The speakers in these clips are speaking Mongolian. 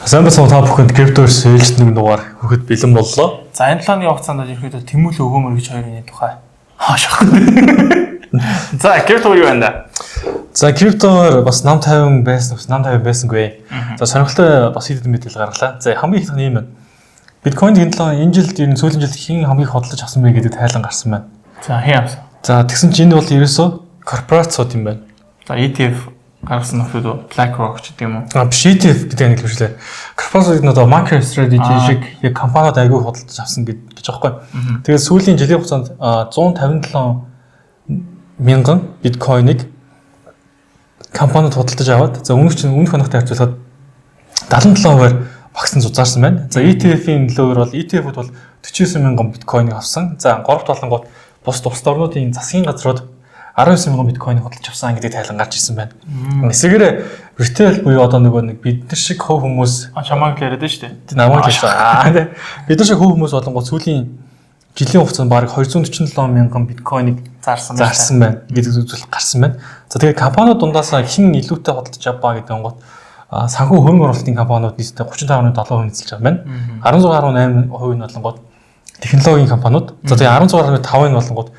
Сайн бацхан та бүхэнд Crypto-с ээлжид нэг дугаар хөхөд бэлэн боллоо. За энэ талааны хугацаанд ерөөхдөө Тэмүүл Өгөөмөр гэж хоёрын тухай хаашаа. За Crypto юу байна да? За Crypto-оор бас нам 50 байсан, нам 50 байсангүй. За сонирхолтой бас хэд мэдээлэл гаргалаа. За хамгийн их нь юм байна. Биткойн энэ жилд ер нь сүүлийн жилд хэн хамгийн хөдөлж авсан бэ гэдэг тайлан гарсан байна. За хэн авсан? За тэгсэн чинь энэ бол ерөөсөө корпорацууд юм байна. За ETF гаргасан нөхөд BlackRock ч гэдэг юм уу? Биш ETF гэдэг нэг хэлжлээ. Корпорацууд нь одоо MicroStrategy шиг яг компаниуд аягүй хөдөлж авсан гэж аахгүй. Тэгээд сүүлийн жилийн хугацаанд 157 мянган биткойныг компаниуд худалдаж аваад за өмнөх хоногтой харьцуулахад 77% багсан зузаарсан байна. За ETF-ийн нөлөөр бол ETF-үүд бол 49 мянган биткойныг авсан. За 3 талангууд бус орнуудын засгийн газрууд 19 мянган биткойныг худалдаж авсан гэдэг тайлан гарч ирсэн байна. Эсвэргээр retail буюу одоо нэг бид нар шиг хөв хүмүүс чамааг л яриад байна шүү дээ. Намайг л ярьсан. Бид нар шиг хөв хүмүүс болонгууд сүүлийн жилийн хугацаанд бараг 247 мянган биткойныг зарсан байна гэдэг үзүүлэлт гарсан байна. За тэгээд компаниуд дундаасаа хэн илүүтэй худалдаж авбаа гэдэг онгот санхүү хөрөнгө оруулалтын компаниуд нийтдээ 35.7% эзэлж байгаа байна. 16.8% нь болонгууд технологийн компаниуд. За тэгээд 16.5% нь болонгууд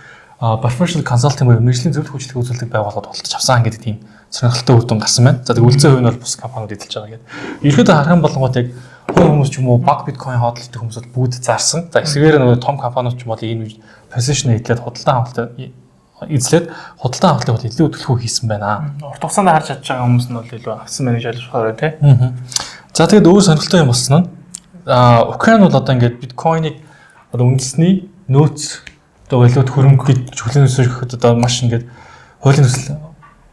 professional consulting буюу мэргэжлийн зөвлөх хүчлэг үзүүлдэг байгууллагууд худалдаж авсан гэдэг тийм сонирхолтой үр дүн гарсан байна. За тэгээд үлцэн хувь нь бол бус компаниуд эзэлж байгаа гэдэг. Ерөнхийдөө харах юм болонгууд яг хүмүүс ч юм уу баг биткойн хооллолтын хүмүүс бол бүгд зарсан. За эсвэргээр нөгөө том компаниуд ч юм бол энэ position эдлээд худалдан авалт эзлээд худалдан авалтыг бол илүү төлхөө хийсэн байна. Урт хугацаанд харж чадж байгаа хүмүүс нь бол илүү авсан байна гэж ойлгохоор тий. За тэгээд өөр сонирхолтой юм болсон нь Украин бол одоо ингээд биткойныг одоо үндэсний нөөц одоо илүү хөрөнгө гэж хүлээн зөвшөөрөхөд одоо маш ингээд хуулийн төсөл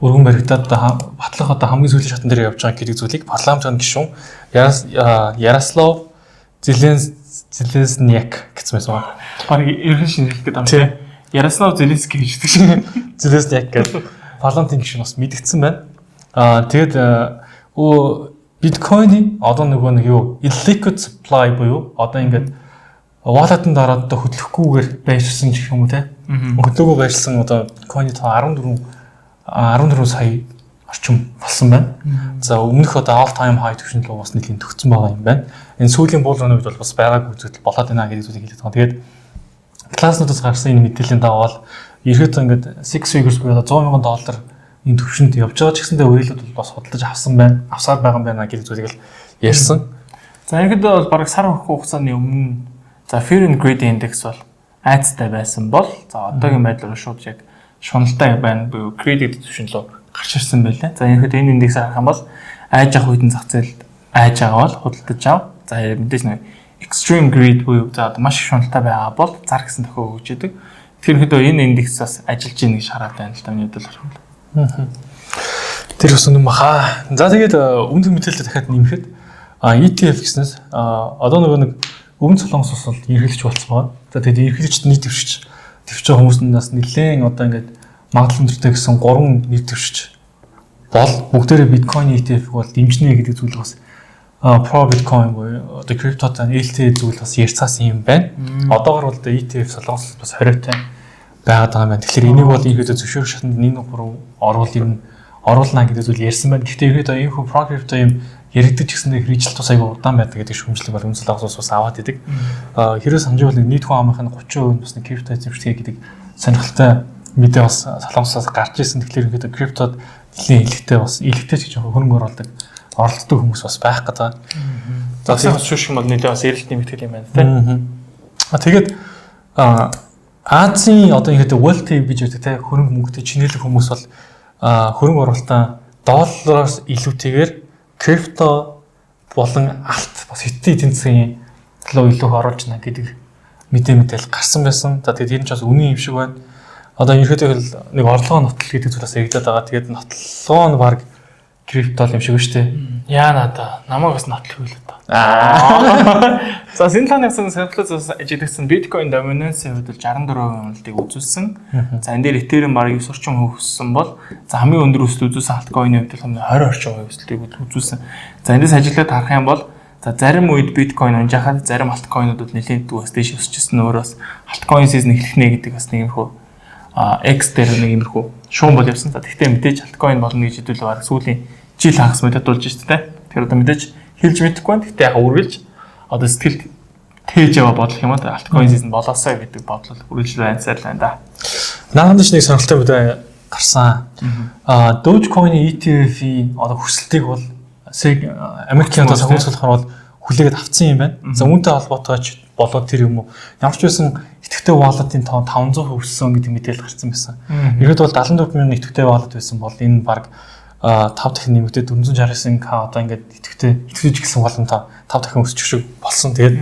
өргөн баригдаад батлах одоо хамгийн сүүлийн шатан дээр явж байгаа гэдэг зүйлийг парламентын гишүүн Ярослав Зеленсняк гэсэн байсан. Бараг ерхэн шинжилэх гэдэг юм тий. Ярослав Зеленский гэж тийм. Зеленсняк гэдэг парламентын гишүүн бас мэдгдсэн байна. Тэгээд биткойны одоо нэг юу illiquid supply буюу одоо ингээд wallet-ын дараад одоо хөдлөхгүйгээр байршсан гэх юм уу те. Хөдлөөгөө байршсан одоо биткойны тоо 14 сая орчим болсон байна. За өмнөх одоо all time high түвшинд л бас нэлийн төгссөн байгаа юм байна. Энэ сүүлийн буул рууны үед бол бас байгааг үзэгдэл болоод байна гэдэг зүйлийг хэлээд байгаа. Тэгээд класснуудаас гарсан энэ мэдээллийн дагуу ерөөдөө ингээд 6 figures буюу $100,000 энэ түвшинд явж байгаа ч гэсэндээ үеэлүүд бол бас худалдаж авсан байна. Авсаар байгаа юм байна гэдэг зүйлийг л ярьсан. За ерөөдөө бол бараг сар хугацааны өмнө за Fear and Greed Index бол айцтай байсан бол за одоогийн байдлаар шууд яг шуналтай байна буюу greed гэдэг түвшин рүү гарч ирсэн байлаа. За ерөөдөө энэ индексээр харах юм бол айж авах үедэн зах зээлд айж байгаа бол худалдаж ав. За мэдээж нэг extreme greed буюу за маш их шуналтай байгаа бол зар гэсэн тохиог өгч идэг. Тэгэхээр энэ индекс бас ажиллаж ийн гэж хараад байна л та миний бодлоор харах юм. Тэр бас юм баха. За тэгээд өмнөх мэдээлэлд дахиад нэмэхэд ETF гэснээс одоо нэг өмнө солонгос бол ерхэлж болцсон байна. За тэгээд ерхэлж нийт төвшиж байгаа хүмүүстнээс нэлээд одоо ингээд магадлал өндөртэй гэсэн 3 нийт төвшиж бол бүгдээрээ биткойн ETF-г бол дэмжнэ гэдэг зүйл бас про биткойн буюу одоо криптотын ээлтэй зүйл бас ярьцаасан юм байна. Одоогор бол ETF солонгос бас хориотой байгаад байгаа юм байна. Тэгэхээр энийг бол ерөөдөө зөвшөөрөх шатанд нэг руу оруулна гэдэг зүйл ярьсан байна. Гэхдээ ерөөдөө энэ хүү про крипто юм яригдчих гэсэндээ хэрэгжил тус аягүй удаан байдаг гэдэг шүүмжлэг бол үнсэл агаас бас аваад идэг. Хэрэг санаж бол нийт хүн амынхын 30% бас крипто эзэмшдэг гэдэг сонирхолтой мэдээ бас солонгосоос гарч ирсэн. Тэгэхээр ерөөдөө криптод нэлийн илэгтэй бас илэгтэй ч гэж хөрөнгө оруулдаг оролцдог хүмүүс бас байх гэдэг. За тийм шүүш юм бол нэлээд бас эрэлт нэмэгдэл юм байна тийм. Тэгээд Азийн одоо ингээд wealthy гэж үүдэг те хөрөнгө мөнгөтэй чинэлэг хүмүүс бол хөрөнгө оруулалтаа доллароос илүүтэйгээр крипто болон алт бас хэтийн эдийн засгийн төлөө илүү их оруулж байна гэдэг мэдээлэл гарсан байсан. За тэгээд энэ ч бас үнэн юм шиг байна. Одоо ерөөдөө нэг орлогоо нотол гэдэг зүйлээс яригдаад байгаа. Тэгээд нотлогоо нь баг крипто юм шиг шүү дээ. Яа надаа намайг бас нотлох үйл одоо. За Синтаныхс сонирхолтой ажиллагдсан биткойн доминансийн хувьд 64% уналтыг үзүүлсэн. За энэ дээр Ethereum бараг 9 орчим хувь өссөн бол за хамгийн өндөр өсөлт үзүүлсэн альткойны хувьд 20 орчим хувь өсөлтийг үзүүлсэн. За эндээс ажиллаад харах юм бол за зарим үед биткойн унжахад зарим альткойнууд бол нэлээд дүүс дэш өсчихсэн өөрөөс альткойн сизон эхлэхнэ гэдэг бас нэг юмхүү X дээр нэг юмхүү шуум бол явсан. За тэгтээ мэдээж альткойн болно гэж хэдүүл баг сүүлийн жил хагас мэдээд болж шүү дээ. Тэгэхээр одоо мэдээж хэлж мэдэхгүй байна. Гэтэ яг үргэлж одоо сэтгэл тээж яваа бодлох юм аа альткоин season болоосоо гэдэг бодлол үргэлж байнсаар л байна да. Наадаж нэг сонирхолтой мэдээ гарсан. Dogecoin-ийн ETF-ийн одоо хүсэлтийг бол Америкийн одоо санхүүс болохоор бол хүлээгээд авсан юм байна. За үүнтэй холбоотойч болоод тэр юм уу ямар ч байсан идэвхтэй wallet-ийн тоо 500% өссөн гэдэг мэдээлэл гарсан байсан. Ерөөд бол 74 мянган идэвхтэй wallet байсан бол энэ баг 5 дахин нэмэгдээд 469k одоо ингээд идэвхтэйж эхэлсэн боломжтой 5 дахин өсчих шиг болсон. Тэгээд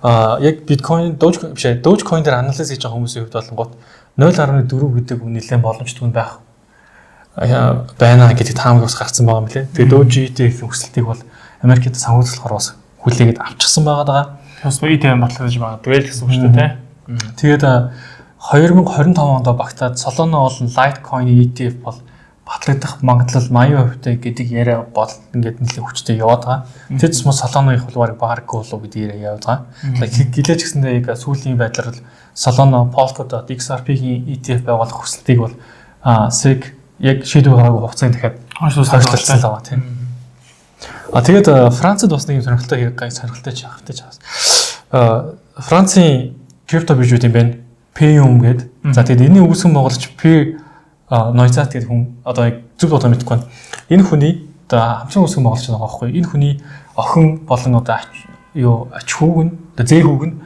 яг Bitcoin, Dogecoin дээр анализ хийж байгаа хүмүүсийн хувьд болонгот 0.4 гэдэг үн нэлээд боломжтой байх байна гэдэг таамаг бас гарсан байгаа юм лээ. Тэгээд Doge ETF өсөлтийг бол Америкт санхүүжлохоор бас хүлээгээд авчихсан байгаа даа. Бас ETF батлаж магадгүй л гэсэн үг шүү дээ. Тэгээд 2025 онд багтаад Solana болон Litecoin ETF бол батлагдах магадлал 80% гэдэг яриа бол ингээд нэлээд хүчтэй яваад байгаа. Тэр цэс Solana-ийн бол баг болов гэдэг яриа яваад байгаа. Гэлээч гэсэндээ яг сүүлийн байдлаар бол Solana, Polkadot, XRP-ийн ETF байгуулах хүсэлтийг бол SEC яг шийдвэр гаргаагүй хугацаанд дахиад хойшлуулсан байгаа тийм. Тэгээд Францад бас нэг сонирхолтой сонирхолтой чаас. Францын крипто биржүүд юм байна. Payum гэдэг. За тэгээд энэний үүсгэн байгуулагч Noizat гэдэг хүн одоо яг зөв одоо мэдэхгүй байна. Энэ хүний одоо хамтран үүсгэн байгуулагч байгаа байхгүй. Энэ хүний охин болон одоо ач хүүг нь одоо зээ хүүг нь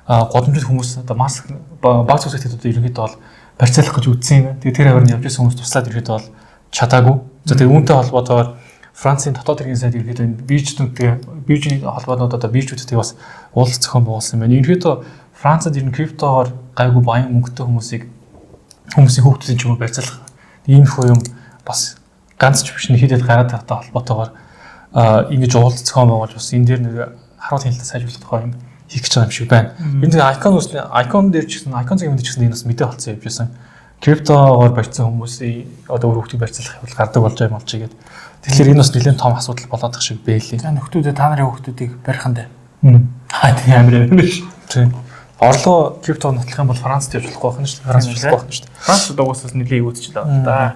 годомжит хүмүүс одоо маск баг зүйлсэд одоо ерөнхийдөө бол барьцаалах гэж үзсэн юм байна. Тэгээд тэр аваар нь явж байсан хүмүүс туслаад ерөнхийдөө бол чадаагүй. За тэгээд үүнтэй холбоотойгоор Францын дотоод хэргийн сайд ерөнхийдөө биржийн холбоонууд одоо биржүүдтэй бас уулз зохион байгуулсан байна. Ерөнхийдөө Францад ер нь криптогоор гайгүй баян мөнгөтэй хүмүүсийн хүүхдүүдийн ч юм уу барьцаалах ийм их юм бас ганц ч биш нэхэдэд гараад байгаа холбоотойгоор ингэж уулз зохион байгуулж бас энэ дээр нэг харуулт хэлэлтэд сайжруулах тухай юм хийх гэж байгаа юм шиг байна. Энд icon дээр ч гэсэн icon цагийн мэдээ ч гэсэн энэ бас мэдээ болсон явж байсан. Криптогоор барьсан хүмүүсийн одоо өөр хүүхдийг барьцаалах явдал гардаг болж байгаа юм болж байгаа. Тэгэхээр энэ бас нэлээд том асуудал болоод их шиг байлээ. За нөхдүүдээ та нарын хүүхдүүдийг барихандаа. Тийм амар биш. Тийм. Орлого крипто нотлох юм бол Францд явж болохгүй байх нь шүү дээ. Францд явж болохгүй байх нь шүү дээ. Францд угаасаа нэлээд үүдчихлээ да.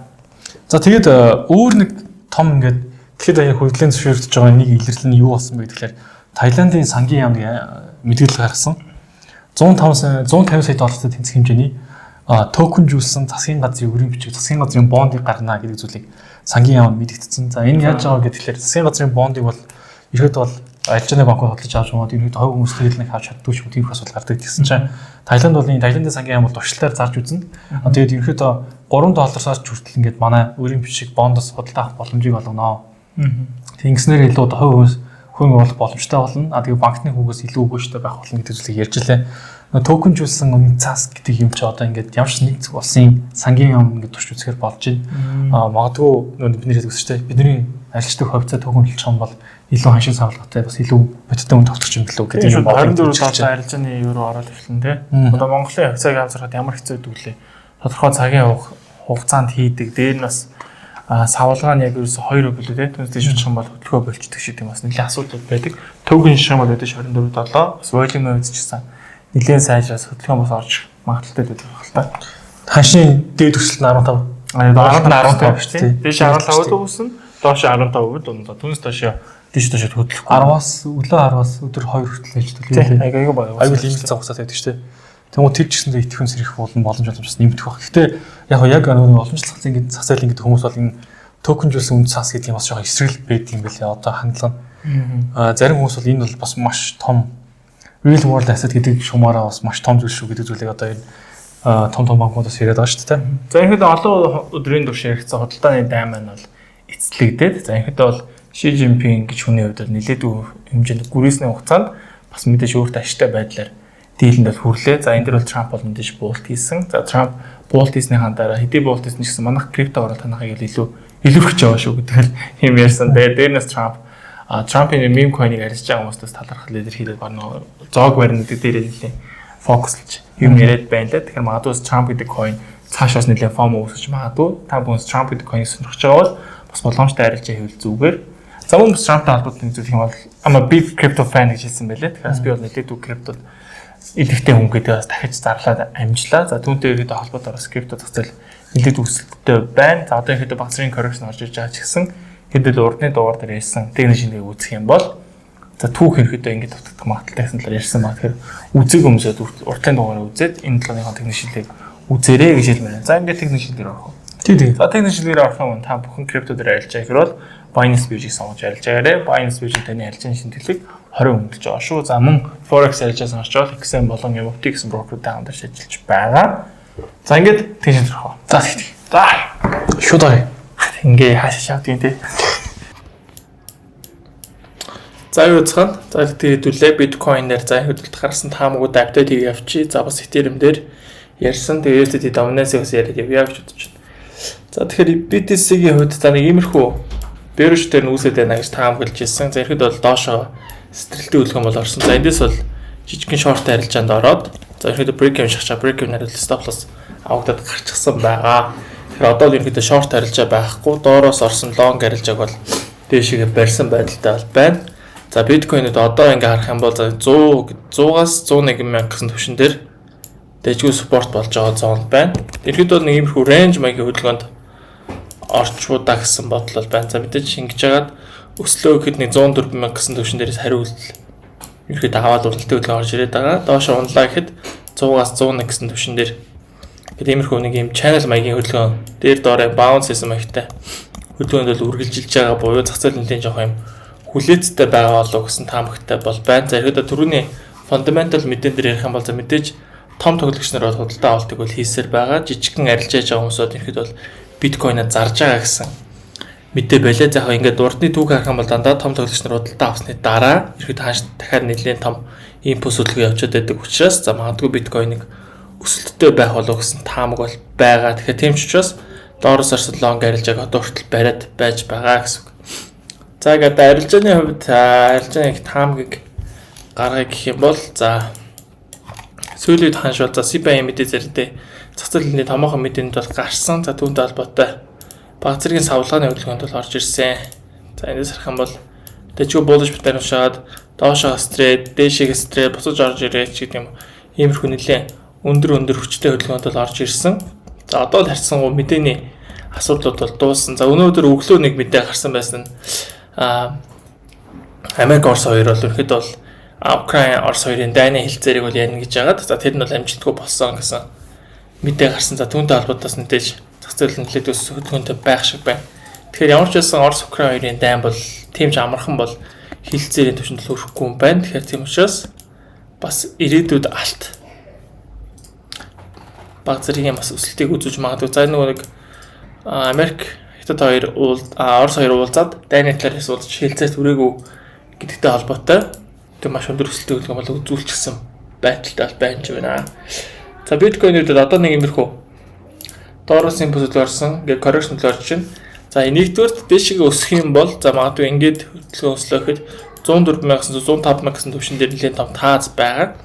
За тэгээд өөр нэг том ингээд тэгэхэд аяа хөгжлийн зөвшөөрөгдөж байгаа нэг илэрлэл нь юу болсон бэ гэхээр Таиландын сангийн яамны мэдээлэл гаргасан. 150 сая доллартай тэнцэх хэмжээний токенжүүлсэн засгийн газрын өрийн бичиг засгийн газрын бондыг гаргана гэдэг зүйлийг сангийн яам мэдэгдсэн. За энэ яаж байгаа гэхээр засгийн газрын бондыг бол ихэд бол альжааны банкуд хөтлөж авч байгаа юм. Ихэд 20 хүмүүс тэгэл нэг авч чаддгүй ч тийм их асуудал гардаг гэсэн чинь Таиланд бол энэ Таиландын сангийн яам бол туршилтаар зарж үзнэ. Тэгээд ихэд $3-аас ч хүртэл ингээд манай өрийн бичиг бондоос худалдаа авах боломжийг олгоно. Тэнгиснээр илүү 20% хөрөнгө оруулах боломжтой болно. Тэгээд банкны хүүгээс илүү өгөөжтэй байх болно гэдэг зүйлийг ярьж илээ. Токенжүүлсэн өмнө цаас гэдэг юм чи одоо ингээд ямар ч нэг улсын сангийн яам ингээд турш үзэхээр болж байна. Магадгүй бид нэр хэлдэг шүү дээ. Бидний арилждаг хувьцаа токен хэлчих юм бол илүү ханшин савлгатай бас илүү бодиттой үн тогтчих юм билүү гэдэг юм байна. 24 доллар арилжааны евро ороод ирсэн тий. Одоо Монголын хувьцааг авчрахад ямар хэцүү дүүлээ. Тодорхой цагийн хугацаанд хийдэг. Дээр нь бас савлгаа нь яг ерөөсө 2 билүү тий. Түүнээс шийдчих юм бол хөдөлгөөн болчихдаг шиг юм бас нэлээд асуудал байдаг. Токен шишрам бол өөдөө 24 доллар. Бас volume үзчихсэн. Нэлээд сайжраас хөдөлгөөн бас орж магадaltaй байдаг байх л та. Ханшийн дээд өсөлт нь 15. 15 шүү дээ. Дээш 15 үүснэ. Доош 15% дундаа. Түүнээс доош дээш хөдлөхгүй. 10-аас өглөө 10-аас өдөр 2 хүртэл ажилладаг юм тийм. Айгүй баяа. Айгүй лимит цаг хугацаатай байдаг шүү дээ. Тэгмээ тэр ч гэсэндээ итгэхэн сэрэх боломж бас нэмэгдэх баг. Гэхдээ яг уламжлалт зах зээлийн гэдэг хүмүүс бол энэ токенжүүлсэн үнд цаас гэдэг юм бас жоохон эсрэг байдаг юм билээ. Одоо хандлага нь. Зарим хүмүүс бол энэ бол бас маш том real world asset гэдэг шумаараа бас маш том зүйл шүү гэдэг зүйлийг одоо энэ том банкудаас яриад байгаа шүү дээ. За ихэд олон өдрийн турш яригдсан худалдааны дайн маань бол эцэлэгдээд. За ихэд бол Ши Жинпинг гэж хүний хувьд нэлээд хэмжээнд гүрээсний хугацаанд бас мэдээж өөртөө ашигтай байдлаар дийлэнд бол хүрлээ. За энэ дэр бол Трамп бол мэдээж буулт хийсэн. За Трамп буулт хийснийхаа дараа хэдий буулт хийсэн гэсэн манайх крипто орол танахыг илүү илүүрхэж байгаа шүү гэдэг юм ярьсан. Дээрнээс Трампын мем койныг арилж байгаа хүмүүстээс талархал илэрхийлээд баг зоог барина гэдэг дээр нэлийн фокуслж юм яриад байна лээ. Тэгэхээр магадгүй Трамп гэдэг койн цаашаас нэлийн фомо үүсэж магадгүй та бүхэн Трамп гэдэг койныг сонирхож байгаа бол бас боломжтой арилж хийвэл зүгээр. За мөн бас Трамптай холбоотой нэг зүйл юм бол ама big crypto fan гэж хэлсэн байлээ. Тэгэхээр би бол нэлээд үг криптод идэвхтэй хүн гэдэг бас дахиж зарлаад амжлаа. За түүнтэй ихэд холбоотой бас крипто зах зээл нэлээд өсөлттэй байна. За одоо ихэд багцрын correction орж иж байгаа ч гэсэн хэдэл урдны дугаар дээр хэлсэн техник шингээ үүсэх юм бол За түүх ерөөдөө ингэж дутагдах магадaltaй гэсэн талаар ярьсан баг. Тэгэхээр үзэг өмсөд уртлын дугаараа үзээд энэ талын техник шилдэг үзээрэй гэж хэлмээр. За ингээд техник шилдээр орох. Тийм. За техник шилдээр орох юм та бүхэн крипто дээр арилж байгаа хэрэг бол Binance Bridge-ийг сонгож арилж байгаарэ. Binance Bridge таны арилжааны шинтгэлэг 20 хөндлөж байгаа шүү. За мөн Forex арилжаа сонгож бол XM болон MFT гэсэн брокертэй хамтарч ажиллаж байгаа. За ингээд техник орох. За тэгтээ. За Шууд орё. ингээ хаашаа шавдгийн тий. За юу цаана. За тэгээд хэдүүлээ биткойн дээр за хөдөлт гарсан таамагууд апдейт хийе явчих. За бас Ethereum дээр ярьсан. Тэгээд USDT dominance-ийг бас яриад явъя гэж бодож байна. За тэгэхээр BTC-ийн хувьд за нэг иймэрхүү бирж дээр нүүсэд байна гэж таамаглаж ирсэн. За ихэд бол доошоо стрэлтийн үлгэн бол орсон. За эндээс бол жижигхэн шорт арилжаанд ороод за ихэд break-in шахачаа break-in хариулт stop loss авагдаад гарчихсан байгаа. Тэгэхээр одоо л ихэд шорт арилжаа байхгүй. Доороос орсон long арилжааг бол дээшээ барьсан байдалтай бол байна. За биткойнод одоо ингээ харах юм бол 100-аас 101 мянга гэсэн түвшин дээр дэжгүй спорт болж байгаа зонд байна. Ерхэд бол нэг иймэрхүү range маягийн хөдөлгөөнд орчуудаа гэсэн бодол бол байна. За мэдээж ингэж яагаад өслөө гэхэд нэг 104 мянга гэсэн түвшин дээрээс хариулт ерхэд аваад уралдын хөдөлгөөн орж ирээд байгаа. Доошо унлаа гэхэд 100-аас 101 гэсэн түвшин дээр гэдэг иймэрхүү нэг юм channel маягийн хөдөлгөөн дээр доороо bounce гэсэн маягтай хөдөлгөөнд бол үргэлжилж байгаа буюу зах зээл нэлээд жоох юм хүлээцтэй байгаа болов гэсэн таамагтай бол байна. За ихэд түрүүний fundamental мэдэн дээр ярих юм бол за мэдээж том тоглогч нар бол худалдаа авалтыг бол хийсээр байгаа. Жижигхэн арилжааж байгаа хүмүүсүүд ихэд бол биткойноо зарж байгаа гэсэн мэдээ байлаа. За яг ингээд урдны түүх харах юм бол дандаа том тоглогч нар худалдаа авсны дараа ихэд хааш дахиад нэлээд том импульс хөдөлгөөн явуулж байдаг учраас за магадгүй биткойныг өсөлттэй байх болов гэсэн таамаг бол байгаа. Тэгэхээр тийм ч учраас доороос орсон лонг арилжааг одоо хүртэл бариад байж байгаа гэсэн. За ингээд арилжааны хувьд арилжааны таамгийг гаргая гэх юм бол за сүүлийн үед ханш бол за CBA мэдээ зэрэгтэй зах зээлийн томоохон мэдээнд бол гарсан. За түүнтэй холбоотой баг зэргийн савлгааны хөдөлгөөнд бол орж ирсэн. За эндээс харах юм бол дэжгүй bullish pattern шаад доошоо стрейт, дээшээ стрейт буцаж орж ирээд ч гэдэг юм иймэрхүү нэлээд өндөр хүчтэй хөдөлгөөнд бол орж ирсэн. За одоо л харьцсан мэдээний асуудлууд бол дууссан. За өнөөдөр өглөө нэг мэдээ гарсан байсан. Америк Орос хоёр бол ихэд бол Украин Орос хоёрын дайны хилцээрийг бол ярина гэж яагаад. За тэр нь бол амжилтгүй болсон гэсэн мэдээ гарсан. За түүнтэй холбоотойс мэдээж зах зээл нэлээд өс хөдөлгөөнтэй байх шиг байна. Тэгэхээр ямар ч байсан Орос Украин хоёрын дайн бол тийм ч амархан бол хилцээрийн түвшинд л хүрэхгүй юм байна. Тэгэхээр тийм учраас бас ирээдүйд алт баг зэргийн бас өсөлтийг үзүүлж магадгүй. За нөгөө нэг Америк Хятад хоёр Орос хоёр уулзаад дайны талаар асуудж хилцээс түрээгүй гэдэгтэй холбоотой тэг маш өндөр өсөлттэй хөдөлгөөн бол үзүүлчихсэн байдалтай байна ч байна. За биткойнууд одоо нэг иймэрхүү доороос импульс орсон, ингээд correction орж байна. За нэгдүгээрт дэшигээ өсөх юм бол за магадгүй ингээд хөдөлгөөн өслөөхөд 104,000-аас 105,000 гэсэн түвшин дээр нэлээд том тааз байгаа.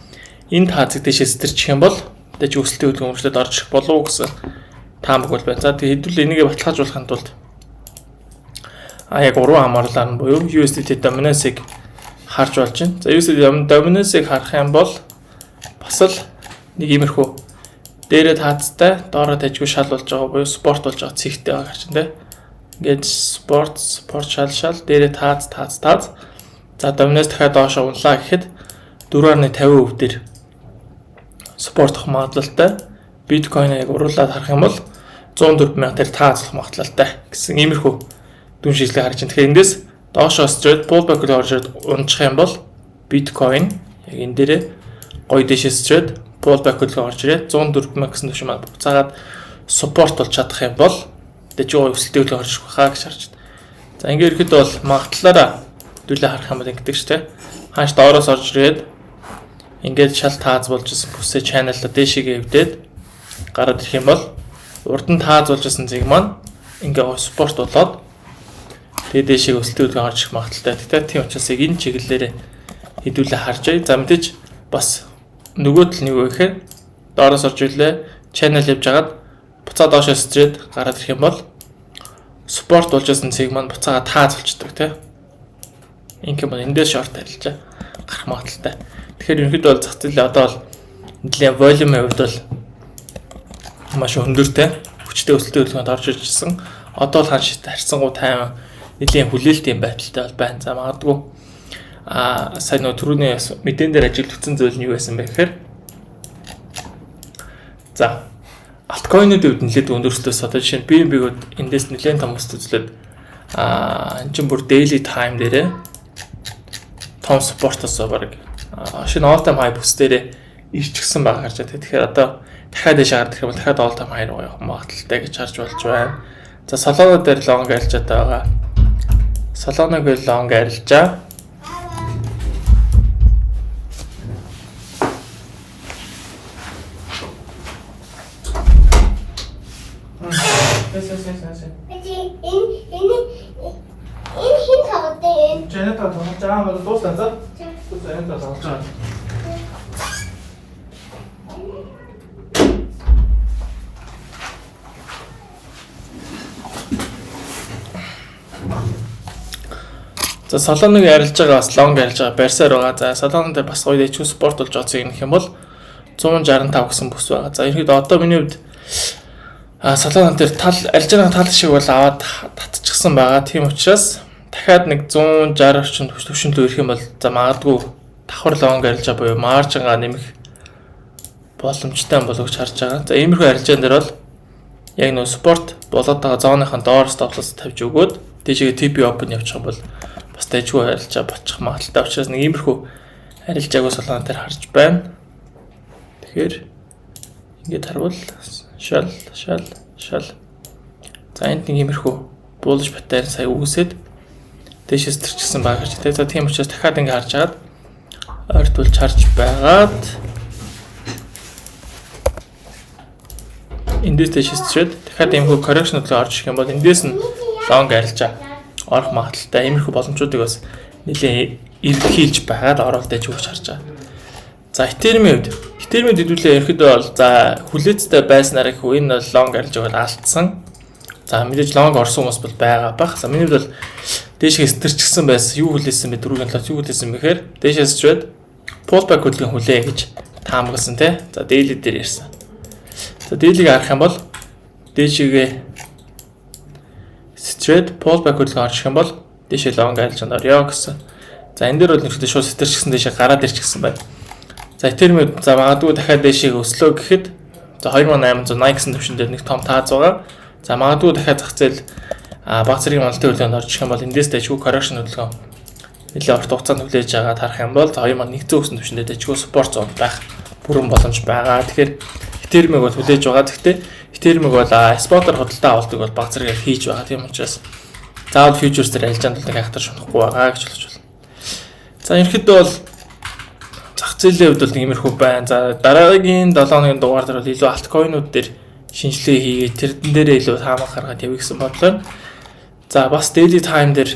Энэ таазыг дэшээ сэтэрчих юм бол дэж өсөлтийн хөдөлгөөн өмчлөд орж ирэх болов уу гэсэн таамаг бол байна. За тэгээд хэдүүл энийгээ баталгаажуулахын тулд яг уруу хамаарлаар нь буюу USDT dominance-ыг харж болж байна. За USDT dominance-ыг харах юм бол бас л нэг иймэрхүү дээрээ таацтай доороо тажгүй шал болж байгаа буюу спорт болж байгаа цэгтэй байгаа чинь тийм. Ингээд спорт шал дээрээ таац. За dominance дахиад доошоо унлаа гэхэд 4.50% дээр спортох магадлалтай. Биткойныг уруулаад харах юм бол 104,000 дээр таацлах магадлалтай гэсэн иймэрхүү дүн шийдлийг харж байна. Тэгэхээр эндээс доошоо straight pullback руу орж унчих юм бол биткойн яг энэ дээрээ гоё дэшээ straight pullback руу орж ирээд 104,000 гэсэн түвшин маань буцаагаад support болж чадах юм бол дэжгүй өсөлттэй хөлөө орж ирэх хаа гэж харж байна. За ингээд ирэхэд бол магадлалаараа хэдүүлээ харах юм бол ингэдэг ч тийм. Хааш доороос орж ирээд ингээд шал тааз болж исэн бүсээ channel-а дээшээгээ хөвдөөд гараад ирэх юм бол урд нь тааз болж исэн зэг маань ингээ спорт болоод тэгээд дээшээ өсөлтөө гарч ирэх магадaltaй. Тэгэхээр тийм учраас яг энэ чиглэлээр хэдүүлээ харж бай. За мэдээж бас нөгөө тал нэг вэ гэхээр доороос орж ирлээ channel явж хагаад буцаа доошоо стрейт гараад ирэх юм бол спорт болж исэн зэг маань буцаага тааз болчдөг тийм. Ингээм бол эндээс шорт харилж гарах магадaltaй. Тэгэхээр ерөнхийдөө бол зах зээл одоо бол нэлээд волюмын хувьд бол маш өндөртэй хүчтэй өсөлттэй хөдөлгөөнд орж ирсэн. Одоо л харьцангуй тайван нэлийн хүлээлтийн байдалтай бол байна. За магадгүй сайн нөө түрүүний мэдэн дээр ажиглагдсан зүйл нь юу байсан бэ гэхээр за альткойнууд үед нэлээд өндөрслөөс одоо жишээ нь BNB-гүүд эндээс нэлээд том өсөлт үзлээд энэ чинь бүр daily time дээрээ том спортосоо баг шинэ all time high бүс дээрээ ирчихсэн байгаа харж байгаа. Тэгэхээр одоо дахиад дэше гарах юм бол дахиад all time high руу явах магадaltaй гэж харж болж байна. За Solana дээр long арилжаад байгаа. Solana-г long арилжаа. Энэ хин тавтай энэ. Жэнэ та тоглож бол дуусна за. Зэнэ та тоглож байгаа. За Solana-г арилж байгаа бас long арилж байгаа барьсаар байгаа. За Solana дээр бас гоё дэчүү спорт болж байгаа гэх юм бол 165 гэсэн бүс байгаа. За ерөөд одоо миний хувьд Solana дээр арилж байгаа тал шиг бол аваад татчихсан байгаа. Тийм учраас дахиад нэг 160 орчим төвшин рүү ирэх юм бол за магадгүй давхар long арилж байгаа буюу маржингаа нэмэх боломжтой болов гэж харж байгаа. За иймэрхүү арилжаан дээр бол яг нөө спорт болоод байгаа зооныхон доор стоплос тавьж өгөөд дээшээ TP open явуучих юм бол бас дэжгүй арилжаа болчих магадaltaй учраас нэг иймэрхүү арилжааг Solana дээр харж байна. Тэгэхээр ингээд харвал шал. За энд нэг иймэрхүү bullish pattern сая үүсээд дэшээс төрчихсөн байгаа гэж. За тийм учраас дахиад ингээд харж агаад ойртуулж харж байгаад эндээс дэшээс төрөөд дахиад иймэрхүү correction руу орж ирэх юм бол эндээс нь long арилжаа орох магадaltaй иймэрхүү боломжуудыг бас нэлээд эргэлхийлж байгаад оролдож өгч харж байгаа. За Ethereum-ийн хувьд хэдүүлээ ерөөхдөө бол за хүлээцтэй байснараа хүү энэ бол long арилж байгаа алдсан. За мэдээж long орсон хүмүүс бол байгаа бах. За миний хувьд бол дээшээс төрчихсэн байсан. Юу хүлээсэн бэ? Дөрвөн талаас юу хүлээсэн бэхээр дээшээс чвэд pullback хөдөлгөөн хүлээ гэж таамагласан тий. За daily дээр ярьсан. За daily-г харах юм бол дээшээгээ straight pullback хөдөлгөөн орчих юм бол дээшээ long арилж орё гэсэн. За энэ дээр бол нэгдээ шууд сэтэрчсэн дээшээ гараад ирчихсэн байна. За Ethereum за магадгүй дахиад дэшийг өслөө гэхэд за 2890 гэсэн төвшин дээр нэг том таац байгаа. За магадгүй дахиад зах зээл баг зэргийн монолитын хөдөлгөөнд орчих юм бол эндээс дэжгүй correction хөдөлгөөн нэлээд урт хугацаанд хүлээж аваад харах юм бол 2100 гэсэн төвшөндөө дэжгүй support zone байх бүрэн боломж байгаа. Тэгэхээр Ethereum-ыг бол хүлээж байгаа. Гэхдээ Ethereum-ыг бол spot-оор худалдаа авалтыг бол баг зэргээр хийж байгаа. Тийм учраас заавал futures дээр арилжаанд бол нэг хайтар шунахгүй байгаа гэж болж байна. За ерөнхийдөө бол зах зээлийн хувьд бол иймэрхүү байна. За дараагийн 7 хоногийн дугаар дээр бол илүү альткойнууд дээр шинжилгээ хийгээд тэрдэн дээрээ илүү таамаг гаргаад явъя гэсэн бодлоо. За бас daily time дээр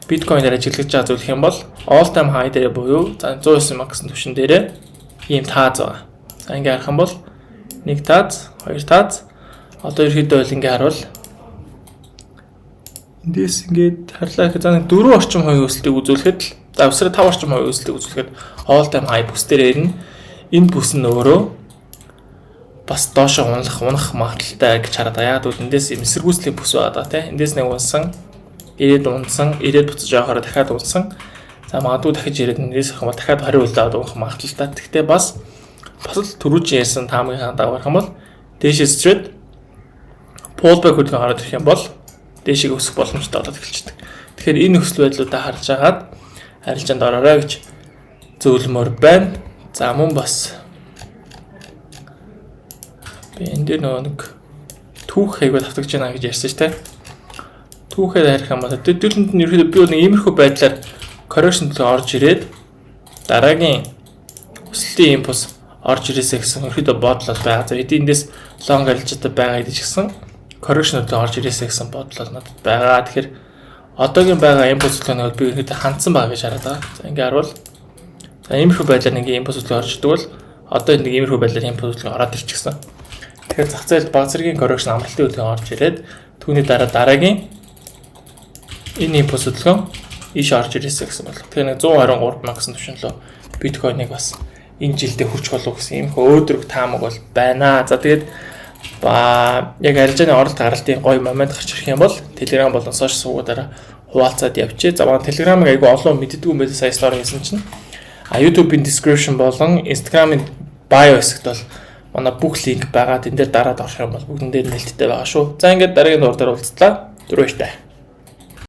биткойнээр ажиглаж байгаа зүйл хэм бол all time high дээр буюу за 109 гэсэн түвшин дээрээ ийм таац байгаа. За ингээ харах юм бол нэг таац, хоёр таац. Одоо ерөөдөө бол ингээ харуул. Эндээс ингээд харлаа гэхэд за 4 орчим хувийн өсөлтийг үзүүлэхэд за өсрөө 5 орчим хувийн өсөлтийг үзүүлэхэд all time high бүс дээр ирнэ. Энэ бүс нь өөрөө бас доошо унах магадaltaй гэж хараад байгаа. Яг л эндээс эсэргүүцлийн бүс байгаа да тий. Эндээс нэг унсан, ирээд буцаж явахаараа дахиад унсан. За магадгүй дахиж ирээд эндээс авах юм бол дахиад 20 үлдээд унах магадaltaй. Гэхдээ бас л түрүүч ярьсан таамагийн дагавар юм бол дээшээс straight pullback хөдөлгөөн хараад ирэх юм бол дээшийг өсөх боломжтой болоод эхэлчихдэг. Тэгэхээр энэ нөхцөл байдлуудаа харж агаад арилжаанд ороорой гэж зөвлөмөр байна. За мөн бас би энэ дээр нэг түүх хайгуу тавтагч байна гэж ярьсан шүү дээ. Түүхээр харих юм бол төдийлөнд нь ерөөдөө би нэг иймэрхүү байдлаар correction төлөө орж ирээд дараагийн өсөлтийн импульс орж ирээсэй гэсэн ерөөдөө бодлол байгаа. За эдгээс long арилжаатай байгаа гэж гисэн correction төлөө орж ирээсэй гэсэн бодлол надад байгаа. Тэгэхээр одоогийн байгаа импульс төлөөний би ерөөдөө хандсан байгаа гэж хараад байгаа. За ингээ харуул. За иймэрхүү байдлаар нэг импульс төлөө орж ирдэг бол одоо нэг иймэрхүү байдлаар импульс төлөө ороод ирчихсэн. Тэгэхээр зах зээл баг зэргийн correction амралтын хөдөлгөөн орж ирээд түүний дараагийн энэ импульс хөдөлгөөн ийш орж ирээсэй гэсэн бол. Тэгэхээр 123 мянга гэсэн төвшөнлөө биткойныг бас энэ жилдээ хүрч болов гэсэн юм өөдрөг таамаг бол байна. За тэгээд яг арилжааны оролт гаралтын гоё момент гарч ирэх юм бол Telegram болон сошиал сувгуудаараа хуваалцаад явчих. За манай Telegram-ыг айгүй олон мэддэггүй юм байсан сая стори хийсэн чинь. YouTube-ийн description болон Instagram-ийн bio хэсэгт бол манай бүх линк байгаа. Тэн дээр дараад орох юм бол бүгдэн дээр нэлттэй байгаа шүү. За ингээд дараагийн дугаар дээр уулзлаа. Түр баяртай.